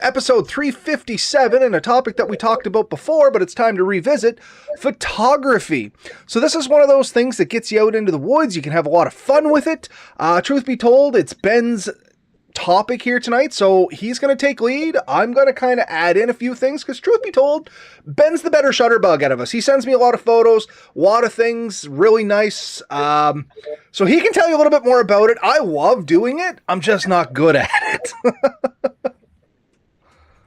Episode 357, and a topic that we talked about before, but it's time to revisit, photography. So this is one of those things that gets you out into the woods. You can have a lot of fun with it. Truth be told, it's Ben's topic here tonight, so he's going to take lead. I'm going to kind of add in a few things, because truth be told, Ben's the better shutterbug out of us. He sends me a lot of photos, a lot of things, really nice. So he can tell you a little bit more about it. I love doing it. I'm just not good at it.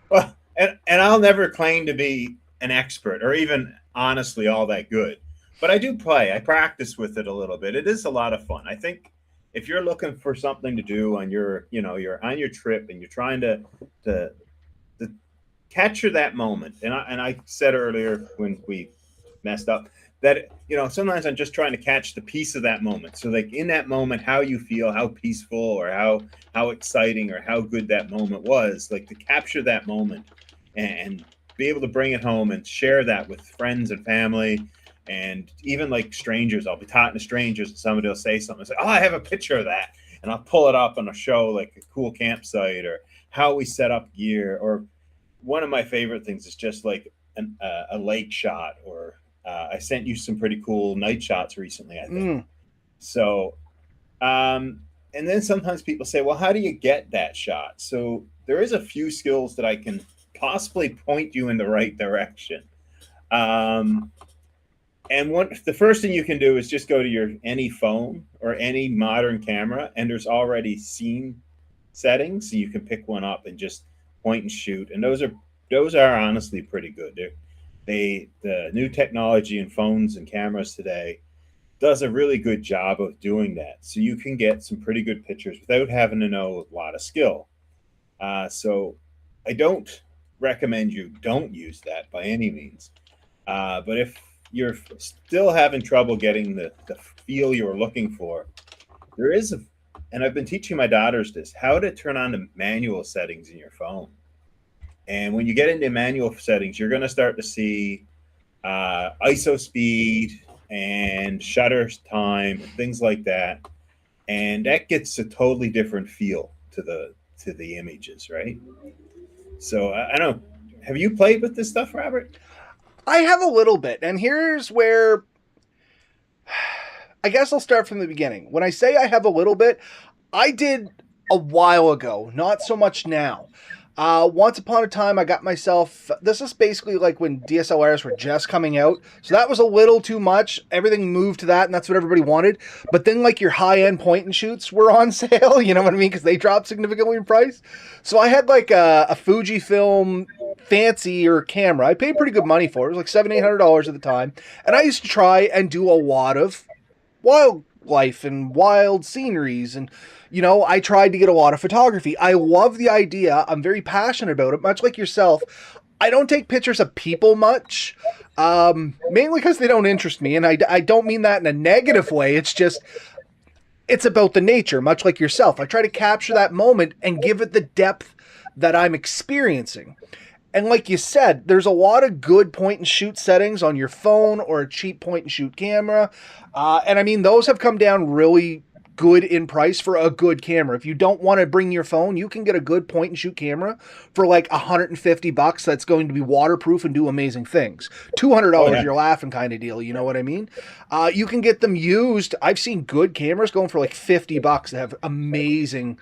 Well, and I'll never claim to be an expert or even honestly all that good, but I do play. I practice with it a little bit. It is a lot of fun. I think if you're looking for something to do on your, you're on your trip and you're trying to capture that moment. And I said earlier when we messed up that, sometimes I'm just trying to catch the piece of that moment. So like in that moment, how you feel, how peaceful or how exciting or how good that moment was, like to capture that moment and be able to bring it home and share that with friends and family. And even like strangers, I'll be talking to strangers and somebody will say something, say, "Oh, I have a picture of that." And I'll pull it up on a show, like a cool campsite or how we set up gear. Or one of my favorite things is just like a lake shot, or I sent you some pretty cool night shots recently, I think. So, and then sometimes people say, well, how do you get that shot? So there is a few skills that I can possibly point you in the right direction. And the first thing you can do is just go to any phone or any modern camera, and there's already scene settings, so you can pick one up and just point and shoot. And those are honestly pretty good. The new technology in phones and cameras today does a really good job of doing that. So you can get some pretty good pictures without having to know a lot of skill. So I don't recommend you don't use that by any means. But if you're still having trouble getting the feel you're looking for, and I've been teaching my daughters this, how to turn on the manual settings in your phone. And when you get into manual settings, you're going to start to see ISO speed and shutter time, things like that. And that gets a totally different feel to the images, right? So I don't know. Have you played with this stuff, Robert? I have a little bit, and here's where I guess I'll start from the beginning. When I say I have a little bit, I did a while ago, not so much now. Once upon a time, I got myself, this is basically like when DSLRs were just coming out. So that was a little too much. Everything moved to that, and that's what everybody wanted. But then like your high-end point and shoots were on sale, you know what I mean? Because they dropped significantly in price. So I had like a Fujifilm fancier camera. I paid pretty good money for it. It was like $700-800 at the time. And I used to try and do a lot of wildlife and wild sceneries, and I tried to get a lot of photography. I love the idea. I'm very passionate about it, much like yourself. I don't take pictures of people much, mainly because they don't interest me, and I don't mean that in a negative way. It's about the nature, much like yourself. I try to capture that moment and give it the depth that I'm experiencing. And like you said, there's a lot of good point and shoot settings on your phone or a cheap point and shoot camera. And I mean, those have come down really good in price for a good camera. If you don't want to bring your phone, you can get a good point and shoot camera for like $150 that's going to be waterproof and do amazing things. $200, You're laughing kind of deal, you know what I mean? You can get them used. I've seen good cameras going for like $50 that have amazing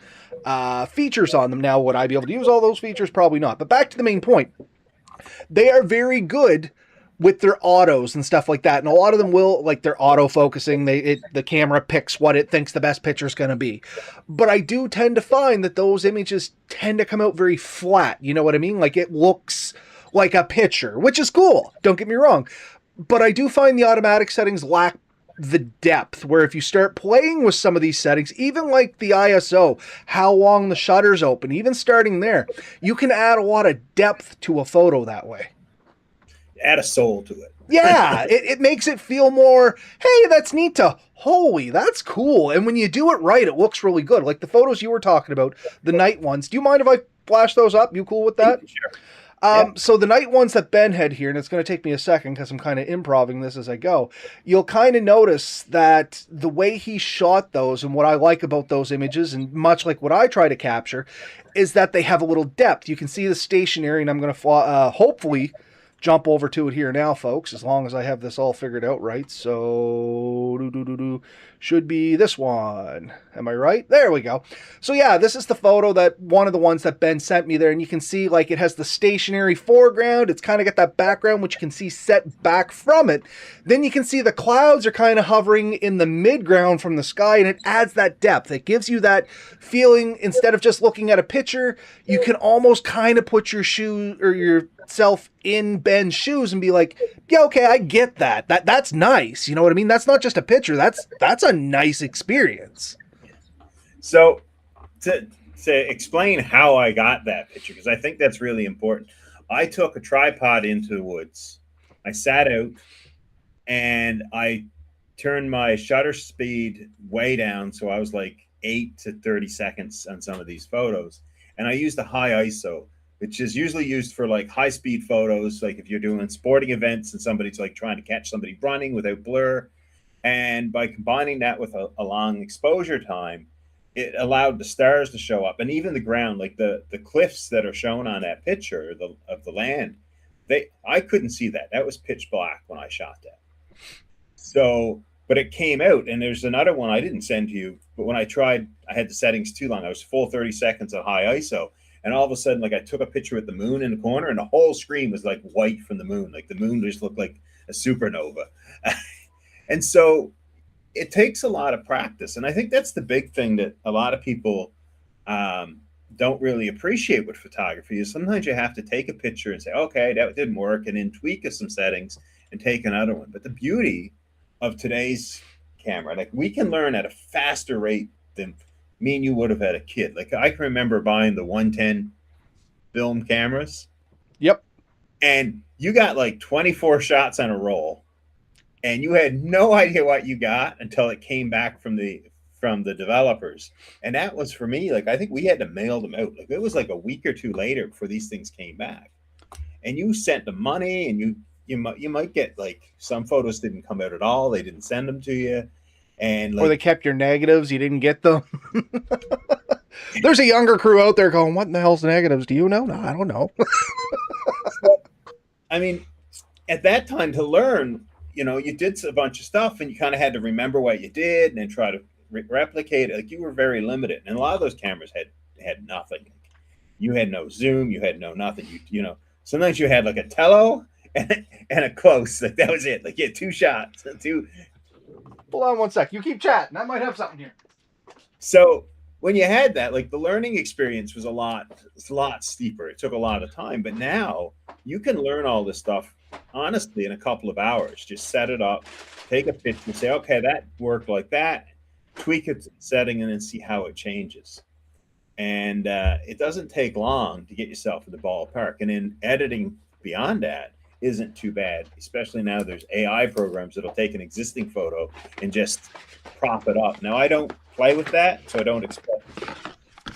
features on them. Now, would I be able to use all those features? Probably not. But back to the main point. They are very good with their autos and stuff like that. And a lot of them will, like, they're auto focusing. The camera picks what it thinks the best picture is going to be. But I do tend to find that those images tend to come out very flat. You know what I mean? Like, it looks like a picture, which is cool. Don't get me wrong. But I do find the automatic settings lack the depth, where if you start playing with some of these settings, even like the ISO, how long the shutter's open, even starting there, you can add a lot of depth to a photo that way. Add a soul to it. Yeah, it makes it feel more, hey, that's neat, to holy, that's cool. And when you do it right, it looks really good. Like the photos you were talking about, the night ones. Do you mind if I flash those up? You cool with that? Sure. Yeah. So the night ones that Ben had here, and it's going to take me a second because I'm kind of improving this as I go. You'll kind of notice that the way he shot those, and what I like about those images, and much like what I try to capture, is that they have a little depth. You can see the stationary, and I'm going to hopefully jump over to it here now, folks, as long as I have this all figured out right. So, should be this one. Am I right? There we go. So yeah, this is the photo that one of the ones that Ben sent me there, and you can see like it has the stationary foreground. It's kind of got that background which you can see set back from it. Then you can see the clouds are kind of hovering in the midground from the sky, and it adds that depth. It gives you that feeling. Instead of just looking at a picture, you can almost kind of put your shoe or yourself in Ben's shoes and be like, yeah, okay, I get that. That's nice. You know what I mean? That's not just a picture. That's a nice experience. So to explain how I got that picture, because I think that's really important. I took a tripod into the woods. I sat out and I turned my shutter speed way down. So I was like 8 to 30 seconds on some of these photos. And I used a high ISO, which is usually used for like high speed photos, like if you're doing sporting events and somebody's like trying to catch somebody running without blur. And by combining that with a long exposure time, it allowed the stars to show up, and even the ground, like the cliffs that are shown on that picture of the land. I couldn't see that. That was pitch black when I shot that. So, but it came out, and there's another one I didn't send to you. But when I tried, I had the settings too long. I was full 30 seconds at high ISO, and all of a sudden, like I took a picture with the moon in the corner, and the whole screen was like white from the moon. Like the moon just looked like a supernova. And so it takes a lot of practice. And I think that's the big thing that a lot of people don't really appreciate with photography is sometimes you have to take a picture and say, okay, that didn't work, and then tweak some settings and take another one. But the beauty of today's camera, like we can learn at a faster rate than me and you would have had a kid. Like I can remember buying the 110 film cameras. Yep. And you got like 24 shots on a roll, and you had no idea what you got until it came back from the developers. And that was for me, like I think we had to mail them out. Like it was like a week or two later before these things came back. And you sent the money, and you might get like some photos didn't come out at all. They didn't send them to you. And like, or they kept your negatives, you didn't get them. There's a younger crew out there going, what in the hell's negatives? Do you know? No, I don't know. I mean, at that time to learn, you did a bunch of stuff, and you kind of had to remember what you did and then try to replicate it. Like you were very limited, and a lot of those cameras had nothing. You had no zoom, you had no nothing. Sometimes you had like a tello and a close. Like that was it. Like you had two shots, two. Hold on one sec. You keep chatting. I might have something here. So when you had that, like the learning experience was a lot steeper. It took a lot of time, but now you can learn all this stuff honestly in a couple of hours. Just set it up, take a picture, say, okay, that worked like that, tweak its setting, and then see how it changes. And it doesn't take long to get yourself in the ballpark. And then editing beyond that isn't too bad, especially now there's AI programs that'll take an existing photo and just prop it up. Now I don't play with that, so I don't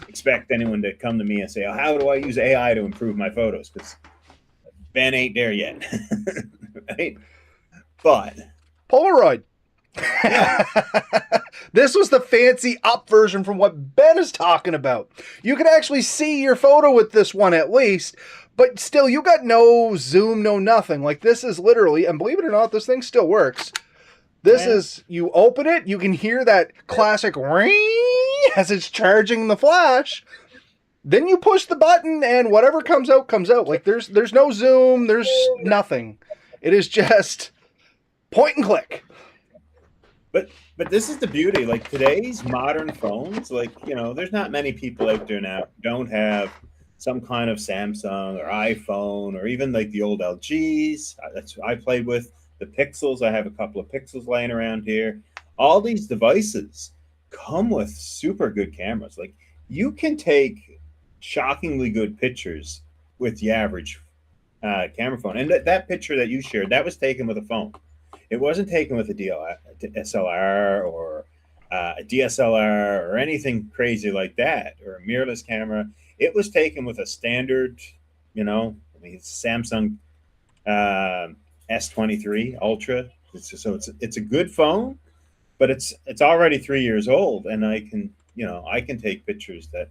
expect anyone to come to me and say, oh, how do I use AI to improve my photos? Because Ben ain't there yet. Right? But Polaroid. Yeah. This was the fancy up version from what Ben is talking about. You can actually see your photo with this one at least, but still you got no zoom, no nothing. Like this is literally, and believe it or not, this thing still works. This is, you open it, you can hear that classic ring as it's charging the flash. Then you push the button and whatever comes out, comes out. Like there's no zoom, there's nothing. It is just point and click. But this is the beauty. Like today's modern phones, like, there's not many people out there now who don't have some kind of Samsung or iPhone or even like the old LGs. That's what I played with. The Pixels. I have a couple of Pixels laying around here. All these devices come with super good cameras. Like you can take shockingly good pictures with the average camera phone. And that picture that you shared, that was taken with a phone. It wasn't taken with a DSLR or a DSLR or anything crazy like that, or a mirrorless camera. It was taken with a standard, It's Samsung S23 Ultra. It's a good phone, but it's already 3 years old, and I can take pictures that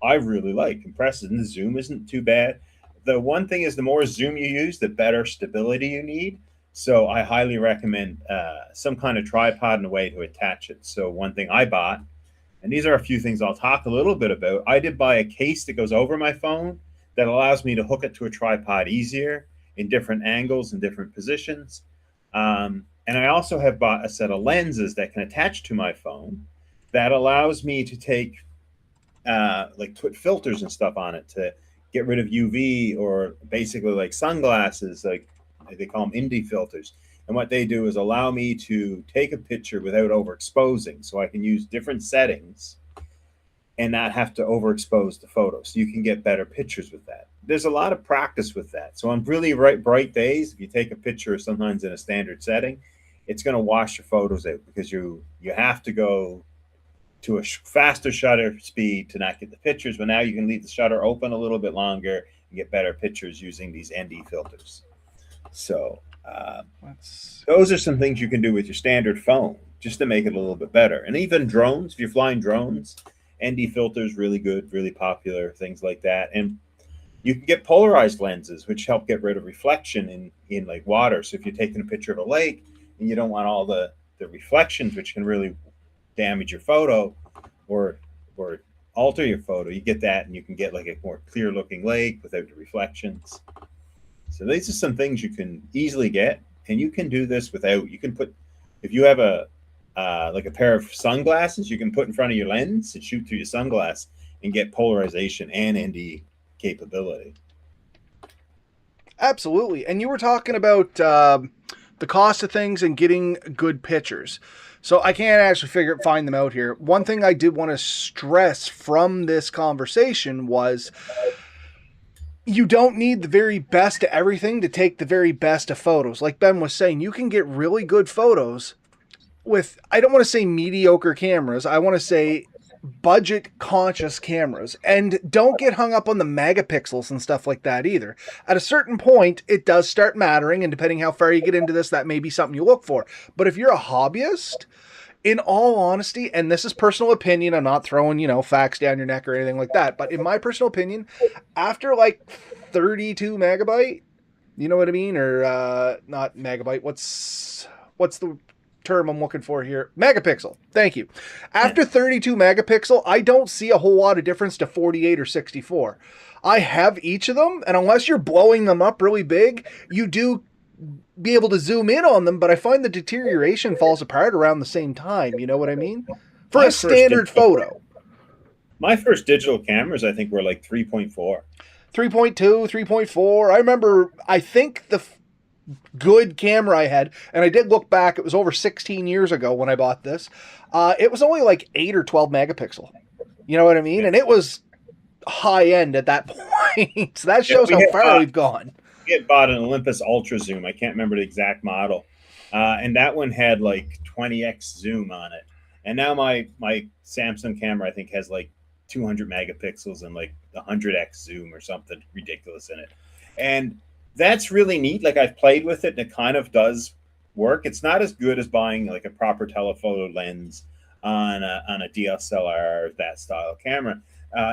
I really like. Compresses, and the zoom isn't too bad. The one thing is, the more zoom you use, the better stability you need. So I highly recommend some kind of tripod and a way to attach it. So one thing I bought, and these are a few things I'll talk a little bit about. I did buy a case that goes over my phone that allows me to hook it to a tripod easier in different angles and different positions. And I also have bought a set of lenses that can attach to my phone that allows me to take like put filters and stuff on it to get rid of UV, or basically like sunglasses, like they call them indie filters. And what they do is allow me to take a picture without overexposing, so I can use different settings and not have to overexpose the photo. So you can get better pictures with that. There's a lot of practice with that. So on really bright days, if you take a picture sometimes in a standard setting, it's going to wash your photos out, because you have to go to a faster shutter speed to not get the pictures. But now you can leave the shutter open a little bit longer and get better pictures using these ND filters. So those are some things you can do with your standard phone just to make it a little bit better. And even drones, if you're flying drones, ND filters really good, really popular, things like that. And you can get polarized lenses, which help get rid of reflection in like water. So if you're taking a picture of a lake and you don't want all the reflections, which can really damage your photo or alter your photo, you get that, and you can get like a more clear looking lake without the reflections. So these are some things you can easily get, and you can do this without. You can put, if you have a like a pair of sunglasses, you can put in front of your lens and shoot through your sunglass and get polarization and ND capability. Absolutely. And you were talking about the cost of things and getting good pictures. So I can't actually find them out here. One thing I did want to stress from this conversation was, you don't need the very best of everything to take the very best of photos. Like Ben was saying, you can get really good photos with, I don't want to say mediocre cameras, I want to say budget conscious cameras. And don't get hung up on the megapixels and stuff like that either. At a certain point, it does start mattering, and depending how far you get into this, that may be something you look for. But if you're a hobbyist, in all honesty, and this is personal opinion, I'm not throwing, facts down your neck or anything like that, but in my personal opinion, after like 32 megabyte, you know what I mean? Or not megabyte, what's the term I'm looking for here? Megapixel. Thank you. After 32 megapixel, I don't see a whole lot of difference to 48 or 64. I have each of them, and unless you're blowing them up really big, you do be able to zoom in on them, but I find the deterioration falls apart around the same time. You know what I mean? For a standard photo. My first digital cameras, I think, were like 3.4. 3.2, 3.4. I remember, I think the good camera I had, and I did look back, it was over 16 years ago when I bought this. It was only like 8 or 12 megapixel. You know what I mean? Yeah. And it was high end at that point. So that shows how far we've gone. We had bought an Olympus Ultra Zoom. I can't remember the exact model. And that one had like 20x zoom on it. And now my Samsung camera, I think, has like 200 megapixels and like 100x zoom or something ridiculous in it. And that's really neat. Like, I've played with it, and it kind of does work. It's not as good as buying like a proper telephoto lens on a DSLR or that style camera.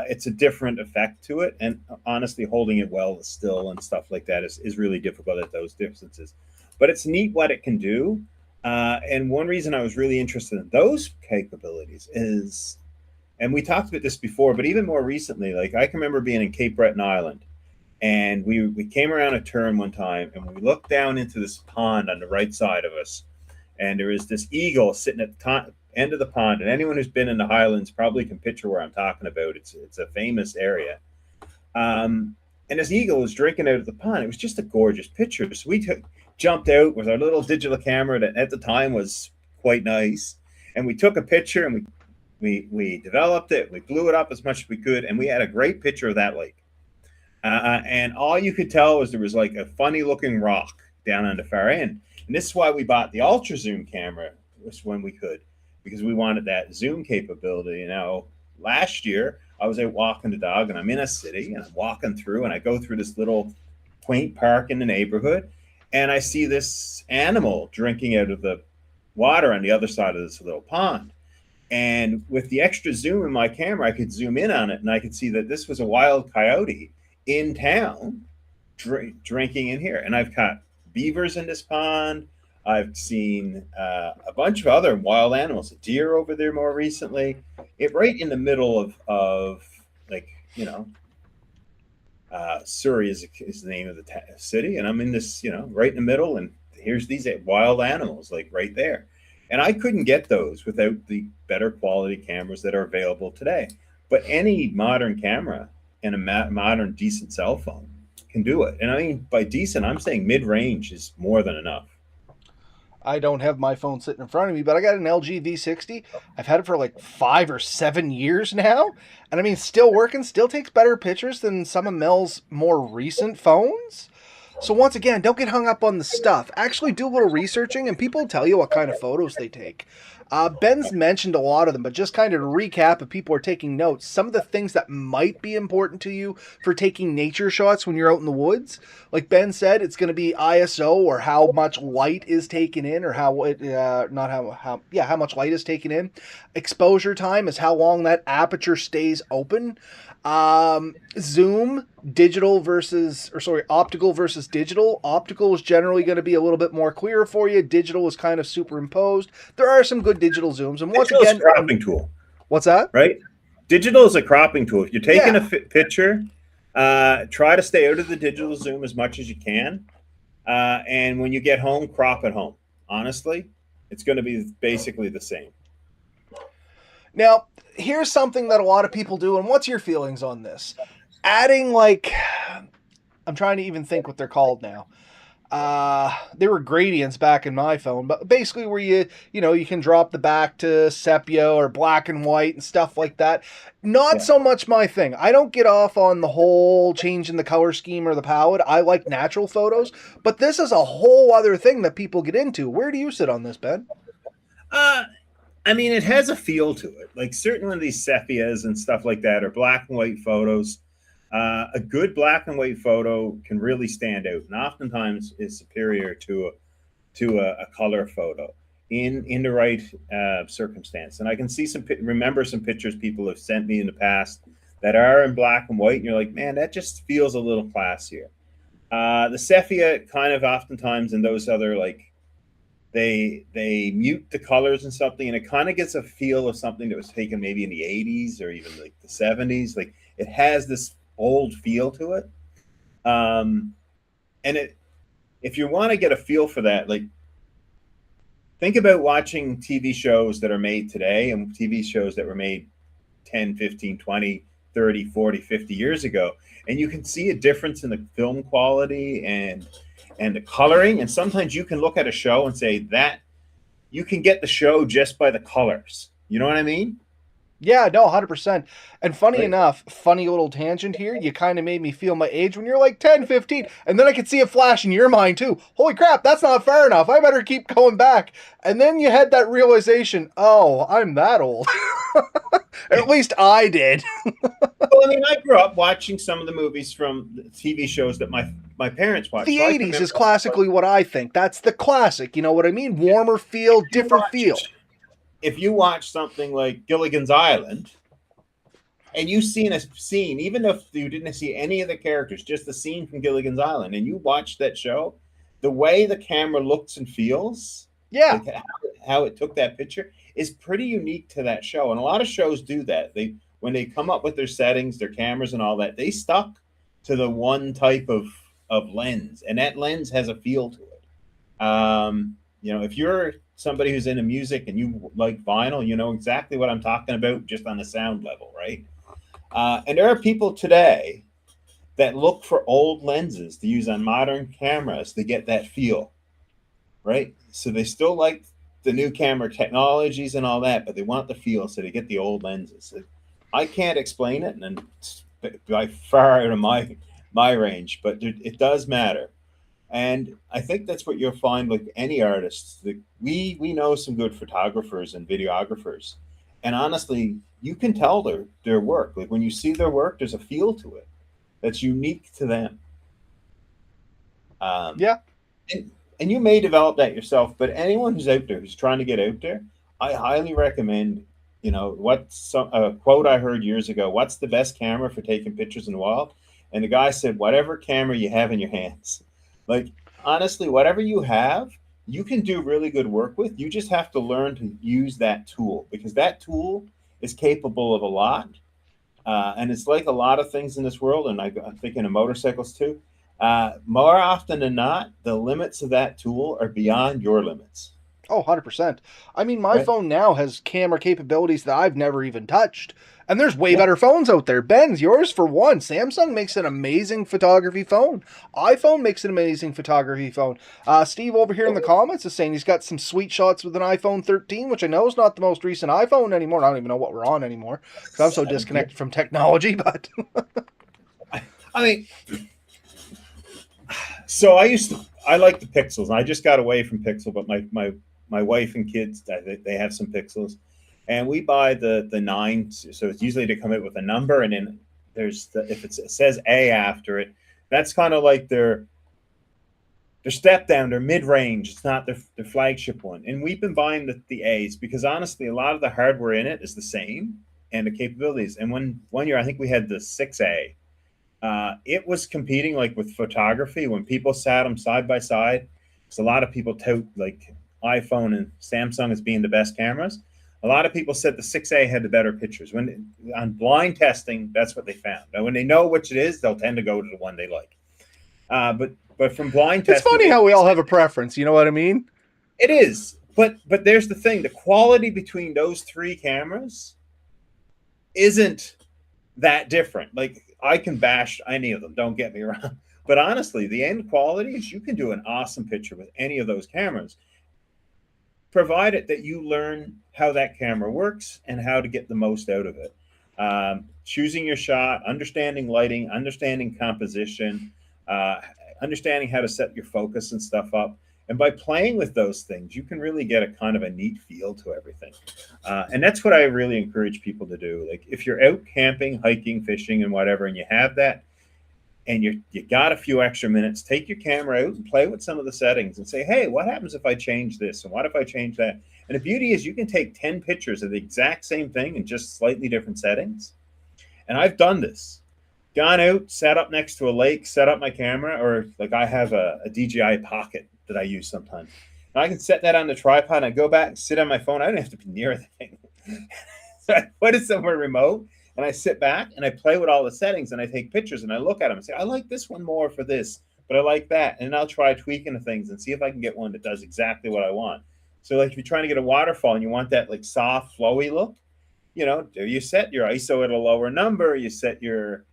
It's a different effect to it, and honestly, holding it well still and stuff like that is really difficult at those distances. But it's neat what it can do. And one reason I was really interested in those capabilities is, and we talked about this before, but even more recently, like I can remember being in Cape Breton Island, and we came around a turn one time, and we looked down into this pond on the right side of us, and there is this eagle sitting at the end of the pond. And anyone who's been in the Highlands probably can picture where I'm talking about. It's a famous area. And this eagle was drinking out of the pond. It was just a gorgeous picture. So we jumped out with our little digital camera that at the time was quite nice, and we took a picture, and we developed it. We blew it up as much as we could, and we had a great picture of that lake. And all you could tell was there was like a funny looking rock down on the far end. And this is why we bought the ultra zoom camera, was when we could, because we wanted that zoom capability. You know, last year I was out walking the dog, and I'm in a city, and I'm walking through, and I go through this little quaint park in the neighborhood, and I see this animal drinking out of the water on the other side of this little pond. And with the extra zoom in my camera, I could zoom in on it, and I could see that this was a wild coyote in town drinking in here. And I've caught beavers in this pond. I've seen a bunch of other wild animals, a deer over there more recently. It right in the middle of like, Surrey is the name of the city, and I'm in this, right in the middle, and here's these wild animals like right there. And I couldn't get those without the better quality cameras that are available today. But any modern camera and a modern decent cell phone can do it. And I mean, by decent, I'm saying mid-range is more than enough. I don't have my phone sitting in front of me, but I got an LG V60. I've had it for like 5 or 7 years now. And I mean, still working, still takes better pictures than some of Mel's more recent phones. So once again, don't get hung up on the stuff. Actually do a little researching, and people tell you what kind of photos they take. Ben's mentioned a lot of them, but just kind of to recap, if people are taking notes, some of the things that might be important to you for taking nature shots when you're out in the woods. Like Ben said, it's going to be ISO, or how much light is taken in, or how much light is taken in. Exposure time is how long that aperture stays open. Zoom, optical versus digital. Optical is generally going to be a little bit more clear for you. Digital is kind of superimposed. There are some good digital zooms, and once Digital again, is a cropping tool. What's that? Right? Digital is a cropping tool. If you're taking a picture, try to stay out of the digital zoom as much as you can. And when you get home, crop at home. Honestly, it's going to be basically the same. Now, here's something that a lot of people do, and what's your feelings on this? Adding, I'm trying to even think what they're called now. There were gradients back in my phone, but basically where you can drop the back to sepia or black and white and stuff like that. Not so much my thing. I don't get off on the whole changing the color scheme or the palette. I like natural photos, but this is a whole other thing that people get into. Where do you sit on this, Ben? I mean, it has a feel to it. Like certain of these sepias and stuff like that are black and white photos. A good black and white photo can really stand out, and oftentimes is superior to a color photo in the right circumstance. And I can see remember some pictures people have sent me in the past that are in black and white, and you're like, man, that just feels a little classier. The sepia kind of oftentimes in those other they mute the colors and something, and it kind of gets a feel of something that was taken maybe in the 80s or even like the 70s. Like it has this old feel to it. And if you want to get a feel for that, like think about watching TV shows that are made today and TV shows that were made 10, 15, 20, 30, 40, 50 years ago. And you can see a difference in the film quality and the coloring. And sometimes you can look at a show and say that you can get the show just by the colors. You know what I mean? Yeah, no, 100%. And funny enough, funny little tangent here, you kind of made me feel my age when you're like 10, 15. And then I could see a flash in your mind too. Holy crap, that's not fair enough. I better keep going back. And then you had that realization, oh, I'm that old. At least I did. Well, I mean, I grew up watching some of the movies from the TV shows that my parents watched. The 80s is classically what I think. That's the classic. You know what I mean? Warmer feel, different feel. If you watch something like Gilligan's Island, and you've seen a scene, even if you didn't see any of the characters, just the scene from Gilligan's Island, and you watch that show, the way the camera looks and feels, like how it took that picture, is pretty unique to that show. And a lot of shows do that. When they come up with their settings, their cameras and all that, they stuck to the one type of lens, and that lens has a feel to it. If you're somebody who's into music and you like vinyl, you know exactly what I'm talking about just on the sound level, right? And there are people today that look for old lenses to use on modern cameras to get that feel, right? So they still like the new camera technologies and all that, but they want the feel, so they get the old lenses. I can't explain it, and it's by far out of my range, but it does matter. And I think that's what you'll find with any artist. We know some good photographers and videographers, and honestly, you can tell their work. Like when you see their work, there's a feel to it that's unique to them. Um, Yeah. and you may develop that yourself, but anyone who's out there who's trying to get out there, I highly recommend. A quote I heard years ago: "What's the best camera for taking pictures in the wild?" And the guy said, "Whatever camera you have in your hands." Like, honestly, whatever you have, you can do really good work with. You just have to learn to use that tool, because that tool is capable of a lot. And it's like a lot of things in this world, and I'm thinking of motorcycles too. More often than not, the limits of that tool are beyond your limits, Oh, 100%. I mean, my right? phone now has camera capabilities that I've never even touched. And there's way Yeah. better phones out there. Ben's, yours for one. Samsung makes an amazing photography phone. iPhone makes an amazing photography phone. Steve over here in the comments is saying he's got some sweet shots with an iPhone 13, which I know is not the most recent iPhone anymore. I don't even know what we're on anymore because I'm so 17. disconnected from technology. But I mean, so I like the Pixels. I just got away from Pixel, but my wife and kids, they have some Pixels, and we buy the nine. So it's usually to come out with a number, and then if it says A after it, that's kind of like their step down, their mid range. It's not their flagship one. And we've been buying the A's because honestly, a lot of the hardware in it is the same and the capabilities. And one year, I think we had the 6A. It was competing like with photography when people sat them side by side. So a lot of people tout like iPhone and Samsung as being the best cameras. A lot of people said the 6A had the better pictures. When on blind testing, that's what they found. Now, when they know which it is, they'll tend to go to the one they like. But from blind it's testing, funny they how we all have a preference. You know what I mean? it is. But there's the thing: the quality between those three cameras isn't that different. Like, I can bash any of them, don't get me wrong. But honestly, the end quality is you can do an awesome picture with any of those cameras, provided that you learn how that camera works and how to get the most out of it. Choosing your shot, understanding lighting, understanding composition, uh, understanding how to set your focus and stuff up. And by playing with those things, you can really get a kind of a neat feel to everything. And that's what I really encourage people to do. Like, if you're out camping, hiking, fishing, and whatever, and you have that, and you got a few extra minutes, take your camera out and play with some of the settings and say, hey, what happens if I change this? And what if I change that? And the beauty is you can take 10 pictures of the exact same thing in just slightly different settings. And I've done this. Gone out, sat up next to a lake, set up my camera, or like I have a DJI Pocket that I use sometimes. And I can set that on the tripod and I go back and sit on my phone. I don't have to be near the thing. So I put it somewhere remote and I sit back and I play with all the settings and I take pictures and I look at them and say, I like this one more for this, but I like that. And I'll try tweaking the things and see if I can get one that does exactly what I want. So, like, if you're trying to get a waterfall and you want that like soft, flowy look, do you set your ISO at a lower number? You set your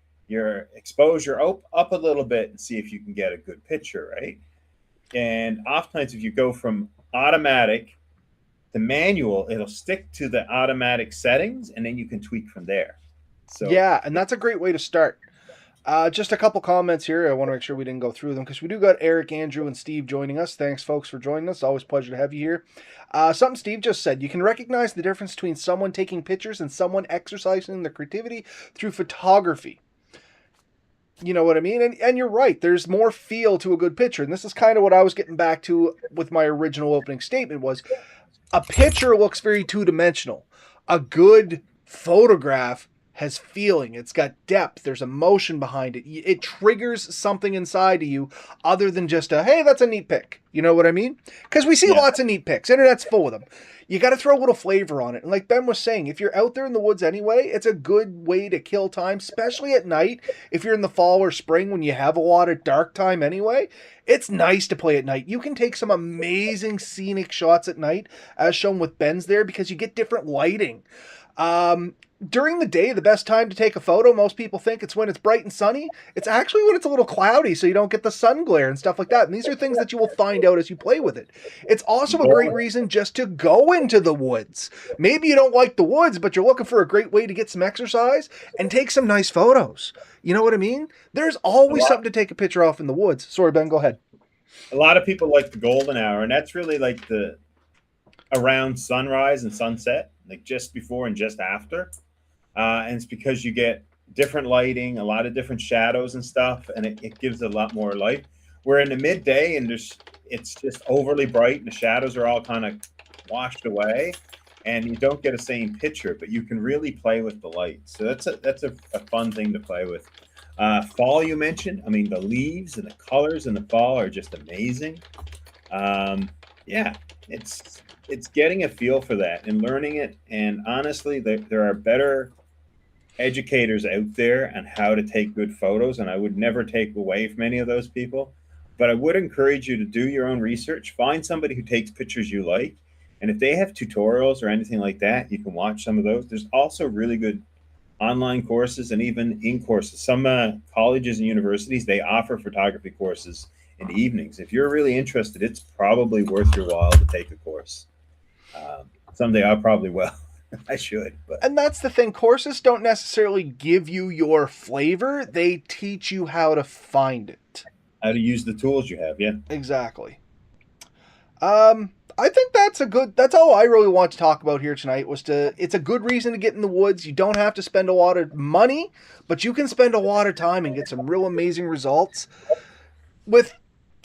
exposure up a little bit and see if you can get a good picture, right? And oftentimes, if you go from automatic to manual, it'll stick to the automatic settings, and then you can tweak from there. So, Yeah, and that's a great way to start. Just a couple comments here. I want to make sure we didn't go through them because we do got Eric, Andrew, and Steve joining us. Thanks, folks, for joining us. Always a pleasure to have you here. Something Steve just said. You can recognize the difference between someone taking pictures and someone exercising their creativity through photography. You know what I mean? And you're right. There's more feel to a good picture. And this is kind of what I was getting back to with my original opening statement was a picture looks very two-dimensional. A good photograph has feeling. It's got depth. There's emotion behind it. It triggers something inside of you other than just a, hey, that's a neat pic. You know what I mean? Because we see yeah. lots of neat pics. Internet's full of them. You got to throw a little flavor on it. And like Ben was saying, if you're out there in the woods anyway, it's a good way to kill time, especially at night. If you're in the fall or spring when you have a lot of dark time anyway, it's nice to play at night. You can take some amazing scenic shots at night, as shown with Ben's there, because you get different lighting. During the day, the best time to take a photo, most people think it's when it's bright and sunny. It's actually when it's a little cloudy, so you don't get the sun glare and stuff like that. And these are things that you will find out as you play with it. It's also a great reason just to go into the woods. Maybe you don't like the woods, but you're looking for a great way to get some exercise and take some nice photos. You know what I mean? There's always something to take a picture off in the woods. Sorry, Ben, go ahead. A lot of people like the golden hour, and that's really like the around sunrise and sunset, like just before and just after. And it's because you get different lighting, a lot of different shadows and stuff, and it gives it a lot more light. We're in the midday and it's just overly bright and the shadows are all kind of washed away and you don't get a same picture, but you can really play with the light. So that's a fun thing to play with. Fall you mentioned. I mean, the leaves and the colors in the fall are just amazing. Yeah, it's getting a feel for that and learning it. And honestly, there are better educators out there on how to take good photos, and I would never take away from any of those people. But I would encourage you to do your own research. Find somebody who takes pictures you like, and if they have tutorials or anything like that, you can watch some of those. There's also really good online courses and even in courses. Some colleges and universities, they offer photography courses in the evenings. If you're really interested, it's probably worth your while to take a course. Someday I probably will. I should, but And that's the thing. Courses don't necessarily give you your flavor. They teach you how to find it. how to use the tools you have. Yeah. Exactly. I think that's all I really want to talk about here tonight it's a good reason to get in the woods. You don't have to spend a lot of money, but you can spend a lot of time and get some real amazing results with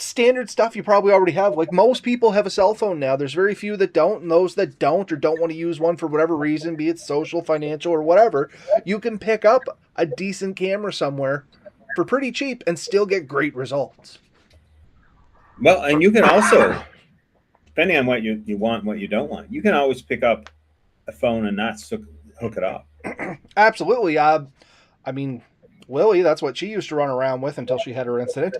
standard stuff you probably already have. Like most people have a cell phone now. There's very few that don't, and those that don't or don't want to use one for whatever reason, be it social, financial, or whatever, you can pick up a decent camera somewhere for pretty cheap and still get great results. Well, and you can also, depending on what you want, what you don't want, you can always pick up a phone and not hook it up. Absolutely. I mean, Lily, that's what she used to run around with until she had her incident.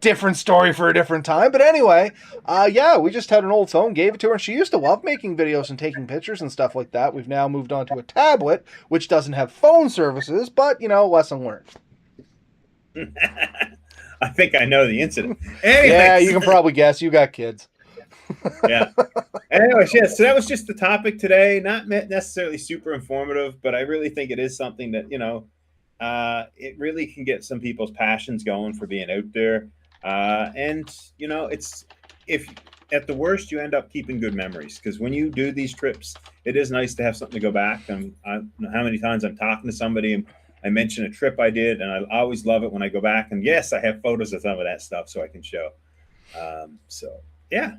Different story for a different time. But anyway, yeah, we just had an old phone, gave it to her. She used to love making videos and taking pictures and stuff like that. We've now moved on to a tablet, which doesn't have phone services, but, lesson learned. I think I know the incident. Anyways. Yeah, you can probably guess. You got kids. Yeah. Anyways, yeah, so that was just the topic today. Not necessarily super informative, but I really think it is something that, it really can get some people's passions going for being out there. And, it's if at the worst you end up keeping good memories because when you do these trips, it is nice to have something to go back. And I don't know how many times I'm talking to somebody and I mention a trip I did, and I always love it when I go back. And yes, I have photos of some of that stuff so I can show. So, yeah.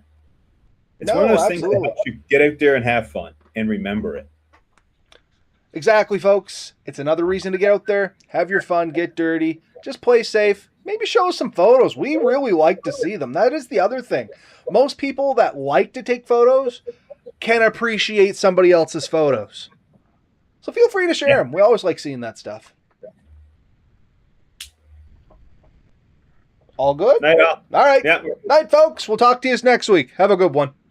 It's one of those things that helps you get out there and have fun and remember it. Exactly, folks. It's another reason to get out there, have your fun, get dirty, just play safe, maybe show us some photos. We really like to see them. That is the other thing. Most people that like to take photos can appreciate somebody else's photos. So feel free to share them. We always like seeing that stuff. All good? Night all. All right. Yeah. Night, folks. We'll talk to you next week. Have a good one.